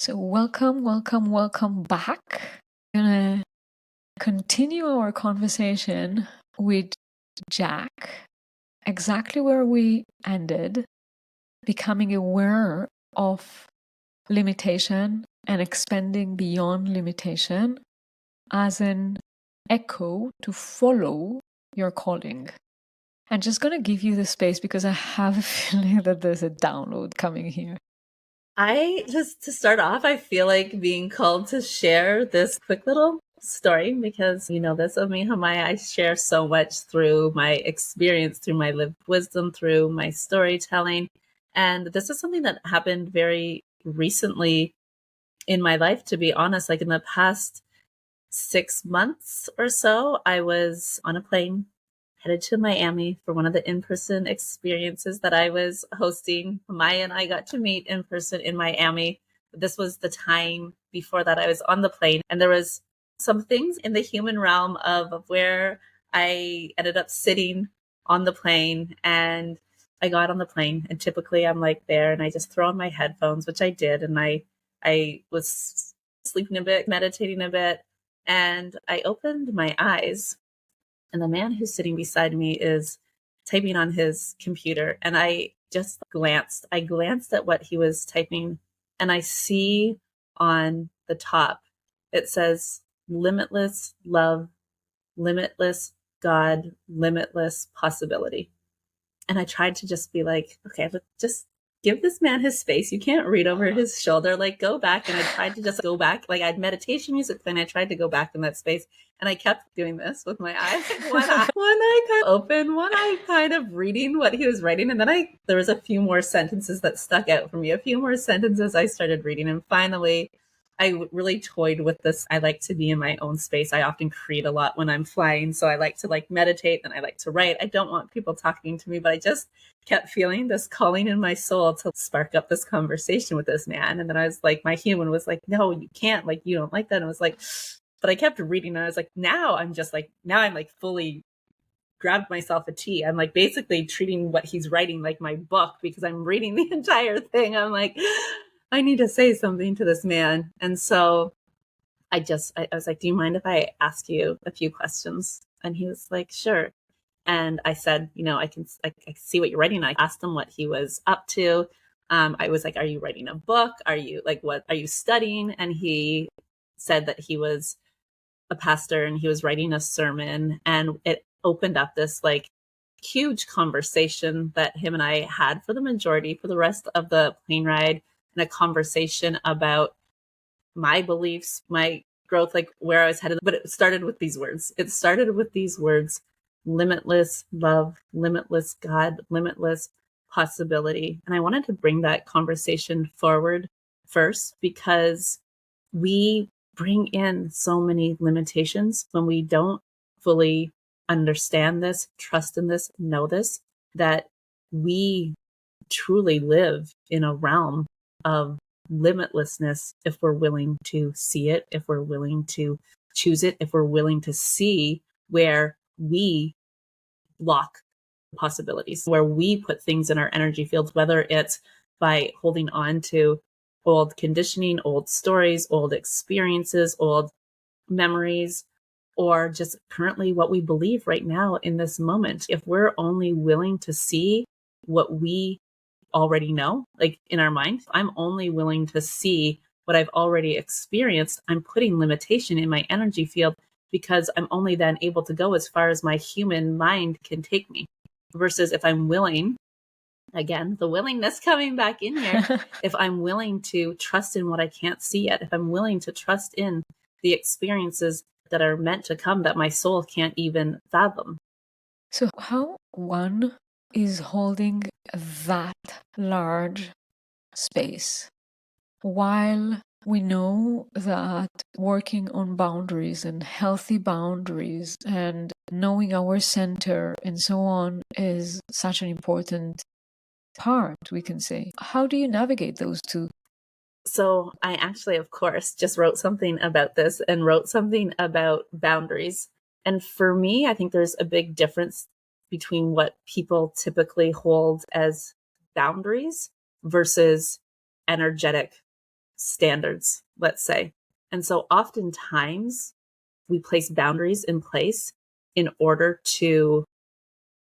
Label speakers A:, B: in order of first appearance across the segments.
A: So welcome back. We're gonna continue our conversation with Jack, exactly where we ended, becoming aware of limitation and expanding beyond limitation as an echo to follow your calling. I'm just gonna give you the space because I have a feeling that there's a download coming here.
B: To start off, I feel like being called to share this quick little story because you know this of me, Homaya. I share so much through my experience, through my lived wisdom, through my storytelling. And this is something that happened very recently in my life, to be honest. Like in the past 6 months or so, I was on a plane headed to Miami for one of the in-person experiences that I was hosting. Maya and I got to meet in person in Miami. This was the time before that I was on the plane, and there was some things in the human realm of where I ended up sitting on the plane, and I got on the plane, and typically I'm like there and I just throw on my headphones, which I did, and I was sleeping a bit, meditating a bit, and I opened my eyes, and the man who's sitting beside me is typing on his computer. And I glanced at what he was typing, and I see on the top, it says limitless love, limitless God, limitless possibility. And I tried to just be like, okay, but just give this man his space. You can't read over his shoulder. Like, go back. And I tried to just go back. Like, I had meditation music, then I tried to go back in that space. And I kept doing this with my eyes. One eye kind of open, one eye kind of reading what he was writing. And then there was a few more sentences that stuck out for me. A few more sentences I started reading. And finally, I really toyed with this. I like to be in my own space. I often create a lot when I'm flying. So I like to meditate, and I like to write. I don't want people talking to me, but I just kept feeling this calling in my soul to spark up this conversation with this man. And then I was like, my human was like, no, you can't, like, you don't like that. And I was like, but I kept reading, and I was like, now I'm fully grabbed myself a tea. I'm like basically treating what he's writing like my book, because I'm reading the entire thing. I'm like, I need to say something to this man. And so I was like, do you mind if I ask you a few questions? And he was like, sure. And I said, I see what you're writing. I asked him what he was up to. I was like, are you writing a book? Are you what are you studying? And he said that he was a pastor and he was writing a sermon, and it opened up this huge conversation that him and I had for the rest of the plane ride, and a conversation about my beliefs, my growth, like where I was headed. But it started with these words. Limitless love, limitless God, limitless possibility. And I wanted to bring that conversation forward first, because we bring in so many limitations when we don't fully understand this, trust in this, know this, that we truly live in a realm of limitlessness if we're willing to see it, if we're willing to choose it, if we're willing to see where we block possibilities, where we put things in our energy fields, whether it's by holding on to old conditioning, old stories, old experiences, old memories, or just currently what we believe right now in this moment. If we're only willing to see what we already know, like in our mind, I'm only willing to see what I've already experienced, I'm putting limitation in my energy field, because I'm only then able to go as far as my human mind can take me. Versus if I'm willing, again, the willingness coming back in here, if I'm willing to trust in what I can't see yet, if I'm willing to trust in the experiences that are meant to come that my soul can't even fathom.
A: So how one is holding that large space, while we know that working on boundaries and healthy boundaries and knowing our center and so on is such an important part, we can say. How do you navigate those two?
B: So I actually, of course, just wrote something about this and wrote something about boundaries. And for me, I think there's a big difference between what people typically hold as boundaries versus energetic standards, let's say. And so oftentimes we place boundaries in place in order to,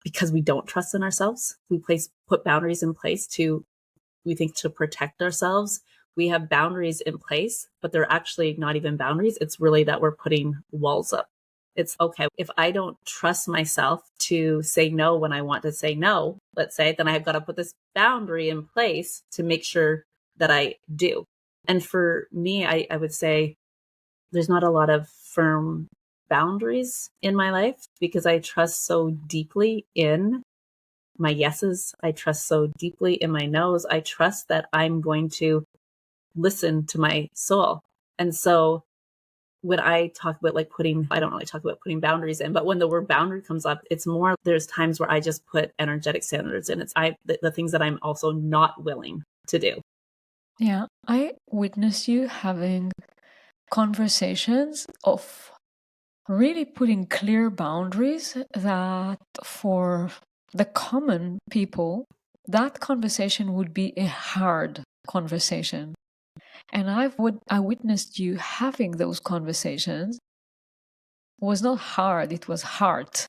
B: because we don't trust in ourselves, we put boundaries in place we think to protect ourselves. We have boundaries in place, but they're actually not even boundaries. It's really that we're putting walls up. It's okay. If I don't trust myself to say no when I want to say no, let's say, then I've got to put this boundary in place to make sure that I do. And for me, I would say there's not a lot of firm boundaries in my life because I trust so deeply in my yeses. I trust so deeply in my no's. I trust that I'm going to listen to my soul. And so when I talk about I don't really talk about putting boundaries in, but when the word boundary comes up, it's more, there's times where I just put energetic standards in. It's the things that I'm also not willing to do.
A: Yeah, I witnessed you having conversations of really putting clear boundaries that for the common people, that conversation would be a hard conversation. And I witnessed you having those conversations. It was not hard, it was heart.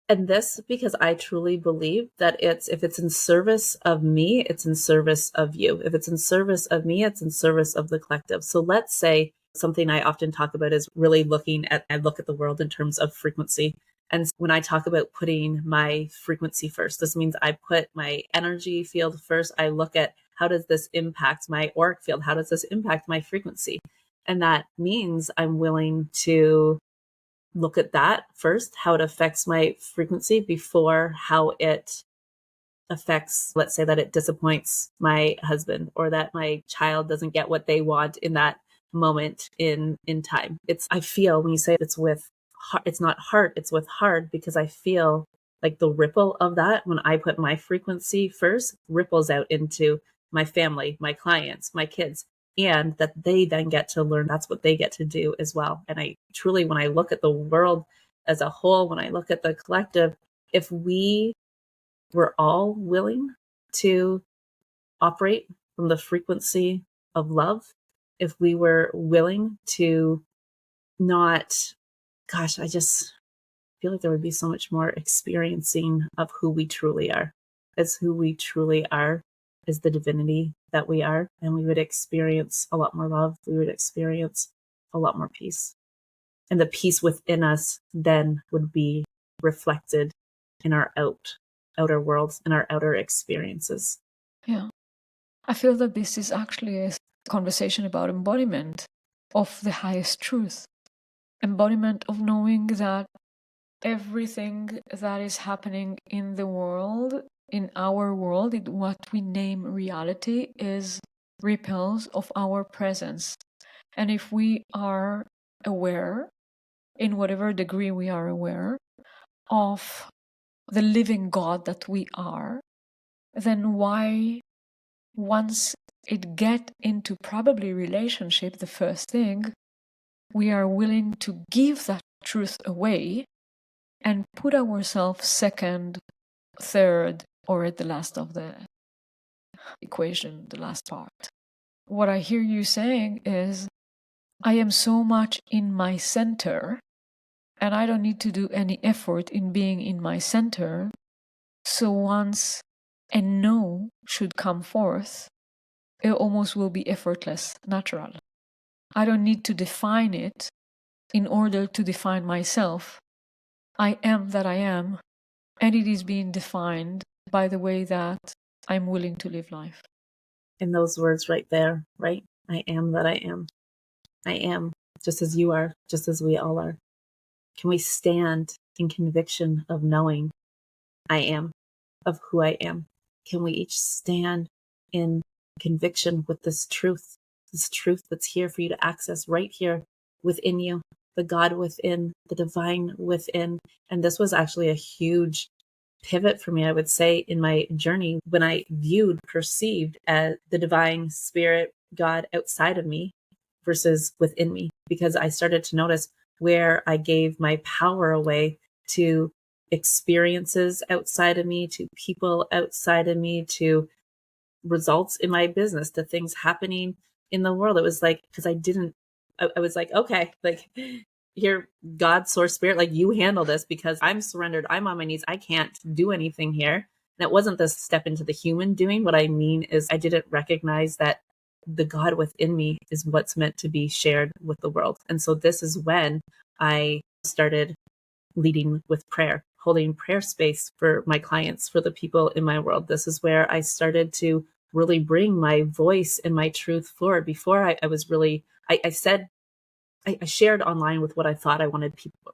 B: And this, because I truly believe that if it's in service of me, it's in service of you. If it's in service of me, it's in service of the collective. So let's say something I often talk about is really I look at the world in terms of frequency. And when I talk about putting my frequency first, this means I put my energy field first. I look at how does this impact my auric field? How does this impact my frequency? And that means I'm willing to look at that first, how it affects my frequency before how it affects, let's say that it disappoints my husband or that my child doesn't get what they want in that moment in time. I feel when you say it's not heart, it's with heart, because I feel like the ripple of that when I put my frequency first ripples out into my family, my clients, my kids, and that they then get to learn that's what they get to do as well. And I truly, when I look at the world as a whole, when I look at the collective, if we were all willing to operate from the frequency of love, if we were willing to not, gosh, I just feel like there would be so much more experiencing of who we truly are, as who we truly are, is the divinity that we are. And we would experience a lot more love. We would experience a lot more peace. And the peace within us then would be reflected in our outer worlds, in our outer experiences.
A: Yeah. I feel that this is actually a conversation about embodiment of the highest truth. Embodiment of knowing that everything that is happening in the world, in our world, in what we name reality, is ripples of our presence. And if we are aware, in whatever degree we are aware, of the living God that we are, then why, once it get into probably relationship, the first thing, we are willing to give that truth away and put ourselves second, third, or at the last of the equation, the last part. What I hear you saying is, I am so much in my center, and I don't need to do any effort in being in my center. So once a no should come forth, it almost will be effortless, natural. I don't need to define it in order to define myself. I am that I am, and it is being defined by the way that I'm willing to live life.
B: In those words right there, right? I am that I am. I am just as you are, just as we all are. Can we stand in conviction of knowing I am, of who I am? Can we each stand in conviction with this truth that's here for you to access right here within you, the God within, the divine within? And this was actually a huge pivot for me, I would say, in my journey when I perceived as the divine spirit, God outside of me versus within me, because I started to notice where I gave my power away to experiences outside of me, to people outside of me, to results in my business, to things happening in the world. It was like, because I was like, okay, like, here, God, source, spirit, like, you handle this, because I'm surrendered. I'm on my knees. I can't do anything here. And it wasn't this step into the human doing. What I mean is, I didn't recognize that the God within me is what's meant to be shared with the world. And so this is when I started leading with prayer, holding prayer space for my clients, for the people in my world. This is where I started to really bring my voice and my truth forward. Before I was really, I said, I shared online with what I thought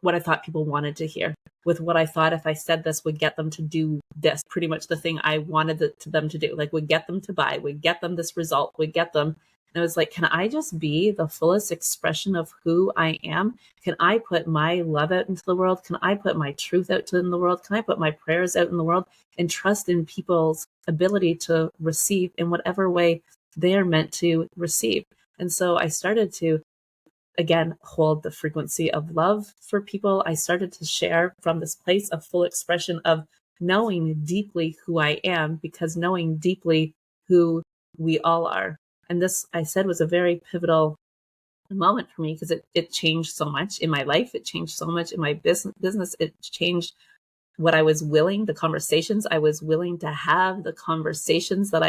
B: what I thought people wanted to hear, with what I thought if I said this would get them to do this, pretty much the thing I wanted them to do, like would get them to buy, would get them this result, would get them. And I was like, can I just be the fullest expression of who I am? Can I put my love out into the world? Can I put my truth out in the world? Can I put my prayers out in the world, and trust in people's ability to receive in whatever way they are meant to receive? And so I started to, again, hold the frequency of love for people. I started to share from this place of full expression of knowing deeply who I am, because knowing deeply who we all are. And this, I said, was a very pivotal moment for me, because it changed so much in my life. It changed so much in my business. It changed what I was willing, the conversations I was willing to have, the conversations that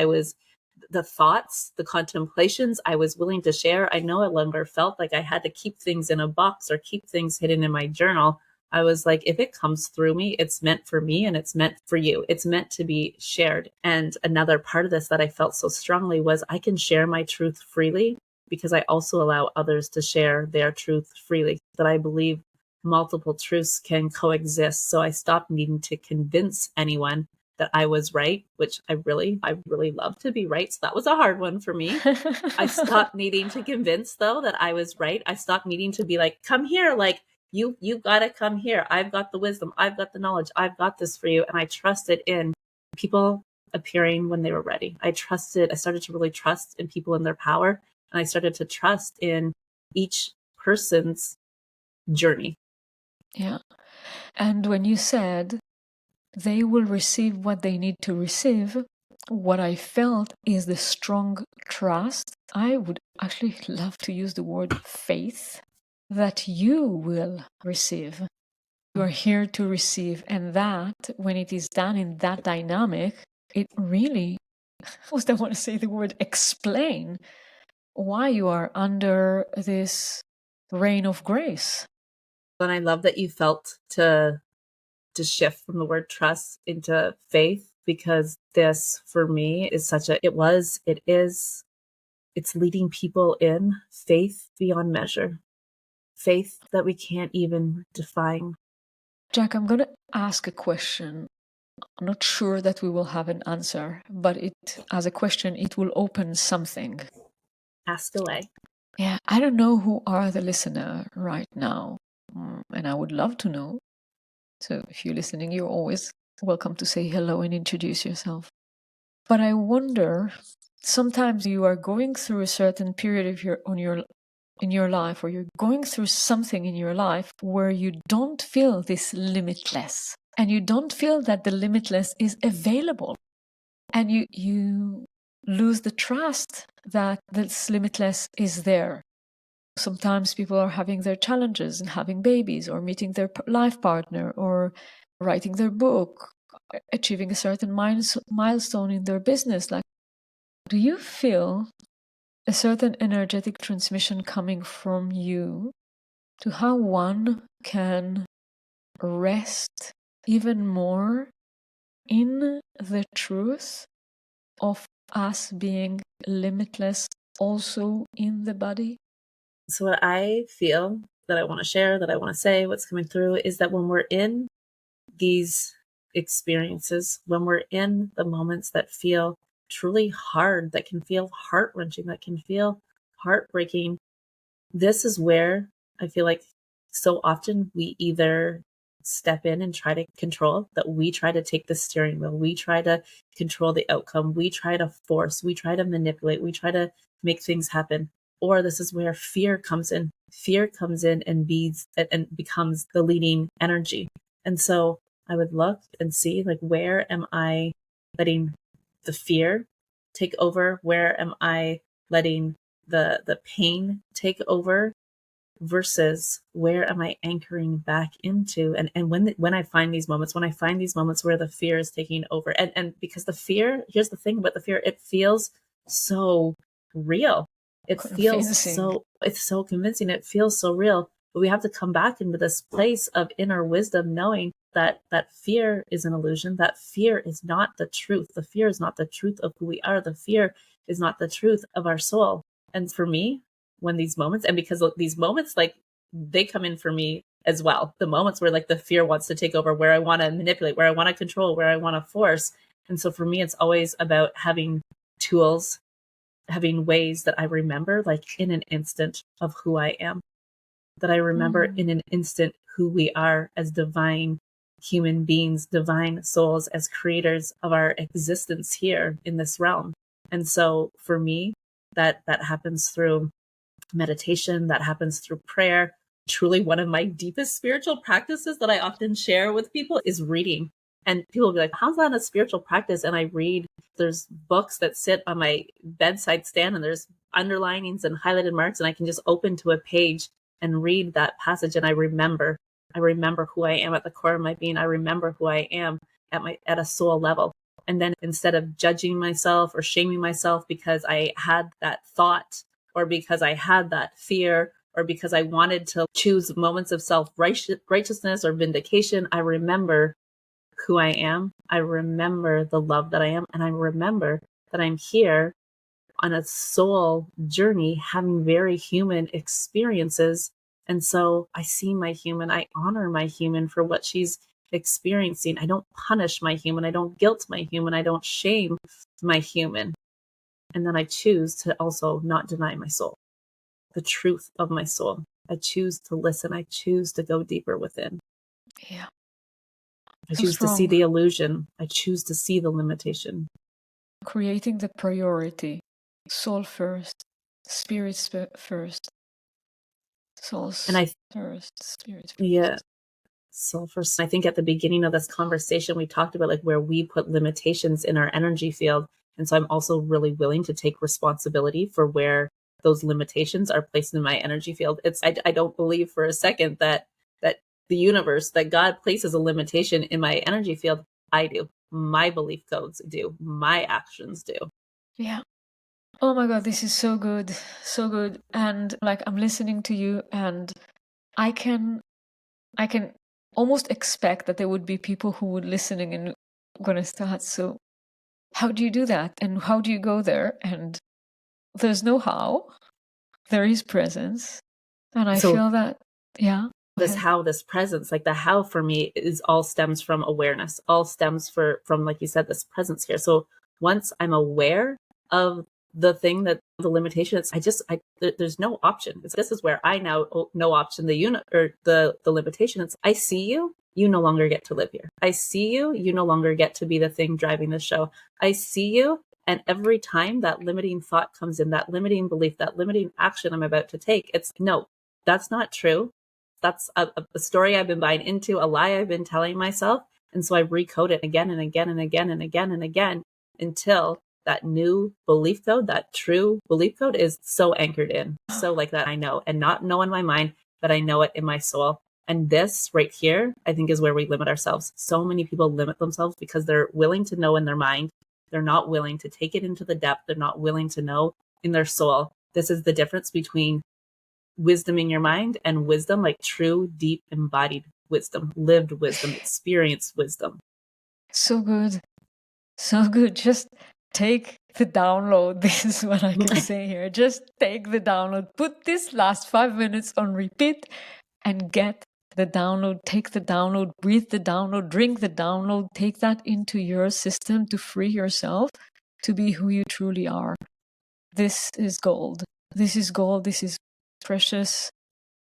B: the thoughts, the contemplations I was willing to share. I no longer felt like I had to keep things in a box or keep things hidden in my journal. I was like, if it comes through me, it's meant for me and it's meant for you. It's meant to be shared. And another part of this that I felt so strongly was, I can share my truth freely because I also allow others to share their truth freely, that I believe multiple truths can coexist. So I stopped needing to convince anyone that I was right, which I really love to be right. So that was a hard one for me. I stopped needing to convince, though, that I was right. I stopped needing to be like, come here, like you got to come here. I've got the wisdom. I've got the knowledge. I've got this for you. And I trusted in people appearing when they were ready. I started to really trust in people and their power. And I started to trust in each person's journey.
A: Yeah. And when you said they will receive what they need to receive, what I felt is the strong trust. I would actually love to use the word faith, that you will receive. You are here to receive. And that, when it is done in that dynamic, it really, I don't want to say the word explain, why you are under this reign of grace.
B: And I love that you felt to shift from the word trust into faith, because this for me is it's leading people in faith beyond measure, faith that we can't even define.
A: Jack, I'm going to ask a question. I'm not sure that we will have an answer, but as a question, it will open something.
B: Ask away.
A: Yeah, I don't know who are the listener right now, and I would love to know. So if you're listening, you're always welcome to say hello and introduce yourself. But I wonder, sometimes you are going through a certain period in your life, or you're going through something in your life where you don't feel this limitless, and you don't feel that the limitless is available, and you lose the trust that this limitless is there. Sometimes people are having their challenges and having babies, or meeting their life partner, or writing their book, achieving a certain milestone in their business. Like, do you feel a certain energetic transmission coming from you to how one can rest even more in the truth of us being limitless also in the body?
B: So what I feel that I want to share, that I want to say, what's coming through, is that when we're in these experiences, when we're in the moments that feel truly hard, that can feel heart-wrenching, that can feel heartbreaking, this is where I feel like so often we either step in and try to control, that we try to take the steering wheel, we try to control the outcome, we try to force, we try to manipulate, we try to make things happen. Or this is where fear comes in. Fear comes in and becomes the leading energy. And so I would look and see, like, where am I letting the fear take over? Where am I letting the pain take over versus where am I anchoring back into? And when I find these moments, where the fear is taking over, and because the fear, here's the thing about the fear, it feels so real.
A: Convincing.
B: It's so convincing. It feels so real. But we have to come back into this place of inner wisdom, knowing that fear is an illusion. That fear is not the truth. The fear is not the truth of who we are. The fear is not the truth of our soul. And for me, when these moments, and because these moments, like, they come in for me as well, the moments where like the fear wants to take over, where I want to manipulate, where I want to control, where I want to force. And so for me, it's always about having tools, having ways that I remember, like in an instant, of who I am, that I remember in an instant who we are as divine human beings, divine souls, as creators of our existence here in this realm. And so for me, that happens through meditation, that happens through prayer. Truly, one of my deepest spiritual practices that I often share with people is reading. And people will be like, how's that a spiritual practice? And I read, there's books that sit on my bedside stand, and there's underlinings and highlighted marks, and I can just open to a page and read that passage. And I remember who I am at the core of my being. I remember who I am at a soul level. And then instead of judging myself or shaming myself because I had that thought, or because I had that fear, or because I wanted to choose moments of self-righteousness or vindication, I remember who I am. I remember the love that I am. And I remember that I'm here on a soul journey, having very human experiences. And so I see my human, I honor my human for what she's experiencing. I don't punish my human. I don't guilt my human. I don't shame my human. And then I choose to also not deny my soul, the truth of my soul. I choose to listen. I choose to go deeper within.
A: Yeah.
B: I
A: So
B: choose to see
A: strong.
B: the illusion. I choose to see the limitation.
A: Creating the priority. Soul first, spirit first. Soul first, spirit first.
B: Yeah. So first, I think at the beginning of this conversation, we talked about like where we put limitations in our energy field. And so I'm also really willing to take responsibility for where those limitations are placed in my energy field. I don't believe for a second that the universe, that God places a limitation in my energy field. I do. My belief codes do. My actions do.
A: Yeah. Oh my God, this is so good. So good. And like, I'm listening to you, and I can almost expect that there would be people who would listening and gonna start. So how do you do that? And how do you go there? And there's no how. There is presence. And I
B: So
A: feel that, yeah.
B: this presence, like the how for me is all stems from awareness, all stems from, like you said, this presence here. So once I'm aware of the thing, that the limitation, there's no option. This is where I now no option, the unit, or the limitation. It's, I see you, you no longer get to live here. I see you, you no longer get to be the thing driving the show. I see you. And every time that limiting thought comes in, that limiting belief, that limiting action I'm about to take, it's no, that's not true. That's a story I've been buying into, a lie I've been telling myself. And so I recode it again and again and again and again and again until that new belief code, that true belief code, is so anchored in. So like that I know, and not know in my mind, but I know it in my soul. And this right here, I think, is where we limit ourselves. So many people limit themselves because they're willing to know in their mind. They're not willing to take it into the depth. They're not willing to know in their soul. This is the difference between wisdom in your mind and wisdom, like true, deep, embodied wisdom, lived wisdom, experienced wisdom.
A: So good. So good. Just take the download. This is what I can say here. Just take the download. Put this last 5 minutes on repeat and get the download. Take the download, breathe the download, drink the download, take that into your system to free yourself to be who you truly are. This is gold. This is gold. This is precious.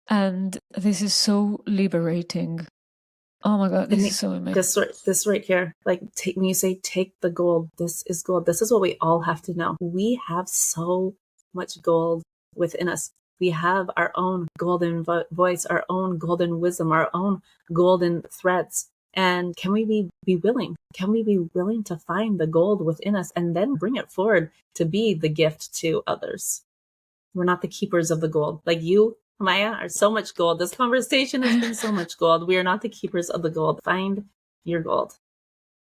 A: And this is so liberating. Oh my God, this is so amazing.
B: This right here, like when you say take the gold, this is gold. This is what we all have to know. We have so much gold within us. We have our own golden voice, our own golden wisdom, our own golden threads. And can we be willing? Can we be willing to find the gold within us and then bring it forward to be the gift to others? We're not the keepers of the gold. Like you, Maya, are so much gold. This conversation has been so much gold. We are not the keepers of the gold. Find your gold.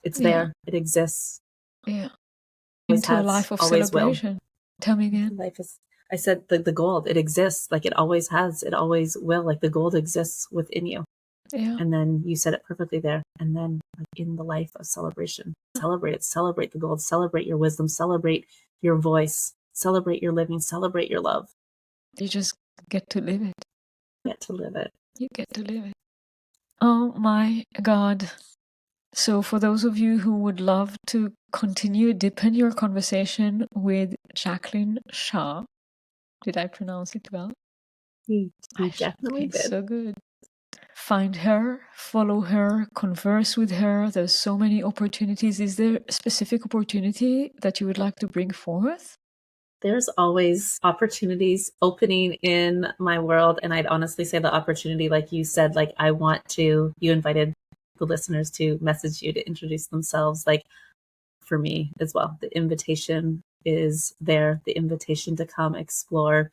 B: It's
A: Yeah.
B: there. It exists.
A: Yeah.
B: Always
A: Into a
B: has.
A: life of
B: Always will.
A: celebration. Tell me again.
B: Life is. I said the gold. It exists. Like it always has. It always will. Like the gold exists within you.
A: Yeah.
B: And then you said it perfectly there. And then like in the life of celebration, celebrate it. Celebrate the gold. Celebrate your wisdom. Celebrate your voice. Celebrate your living. Celebrate your love.
A: You just get to live it.
B: Get to live it.
A: You get to live it. Oh my God. So for those of you who would love to continue, deepen your conversation with Jaclyn Shaw. Did I pronounce it well?
B: You definitely
A: Okay,
B: did.
A: so good. Find her, follow her, converse with her. There's so many opportunities. Is there a specific opportunity that you would like to bring forth?
B: There's always opportunities opening in my world. And I'd honestly say the opportunity, like you said, like you invited the listeners to message you to introduce themselves. Like for me as well, the invitation is there, the invitation to come explore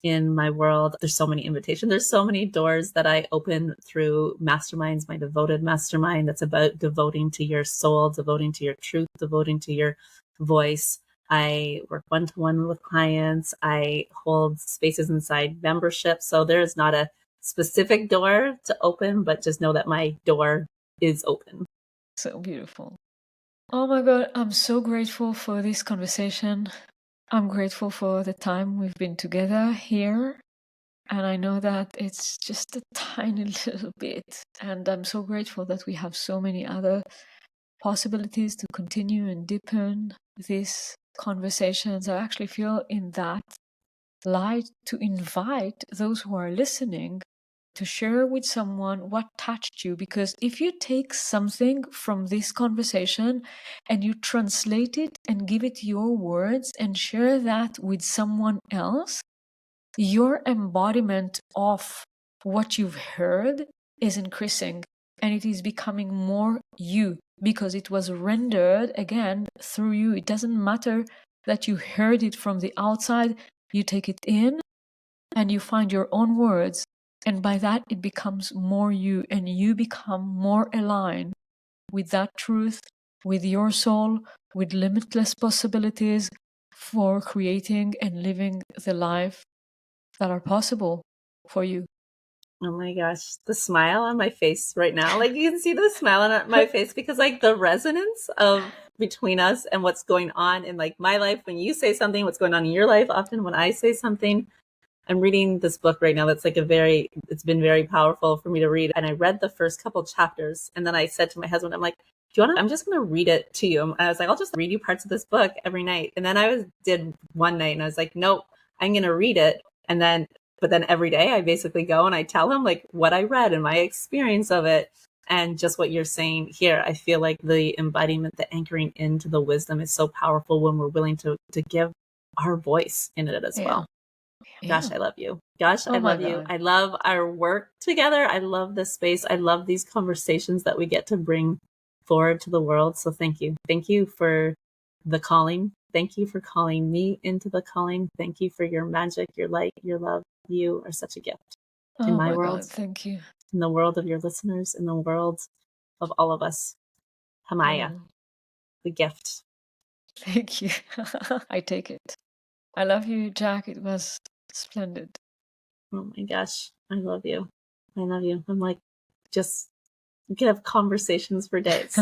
B: in my world. There's so many invitations. There's so many doors that I open through masterminds, my devoted mastermind that's about devoting to your soul, devoting to your truth, devoting to your voice. I work one-to-one with clients. I hold spaces inside membership. So there is not a specific door to open, but just know that my door is open.
A: So beautiful. Oh my God, I'm so grateful for this conversation. I'm grateful for the time we've been together here. And I know that it's just a tiny little bit. And I'm so grateful that we have so many other possibilities to continue and deepen these conversations. I actually feel in that light to invite those who are listening to share with someone what touched you, because if you take something from this conversation and you translate it and give it your words and share that with someone else, your embodiment of what you've heard is increasing and it is becoming more you because it was rendered again through you. It doesn't matter that you heard it from the outside, you take it in and you find your own words, and by that it becomes more you and you become more aligned with that truth, with your soul, with limitless possibilities for creating and living the life that are possible for you.
B: Oh my gosh, the smile on my face right now. Like you can see the smile on my face because like the resonance of between us and what's going on in like my life when you say something, what's going on in your life. Often when I say something, I'm reading this book right now that's like it's been very powerful for me to read. And I read the first couple chapters and then I said to my husband, I'm like, I'm just going to read it to you. And I was like, I'll just read you parts of this book every night. And then did one night and I was like, nope, I'm going to read it. But then every day I basically go and I tell him like what I read and my experience of it. And just what you're saying here, I feel like the embodiment, the anchoring into the wisdom is so powerful when we're willing to give our voice in it as well. Gosh, I love you. Gosh, I love you. I love our work together. I love this space. I love these conversations that we get to bring forward to the world. So thank you. Thank you for the calling. Thank you for calling me into the calling. Thank you for your magic, your light, your love. You are such a gift in my world.
A: God, thank you.
B: In the world of your listeners, in the world of all of us. Homaya, the gift.
A: Thank you. I take it. I love you, Jack. It was splendid.
B: Oh my gosh. I love you. I love you. I'm like, just we could have conversations for days.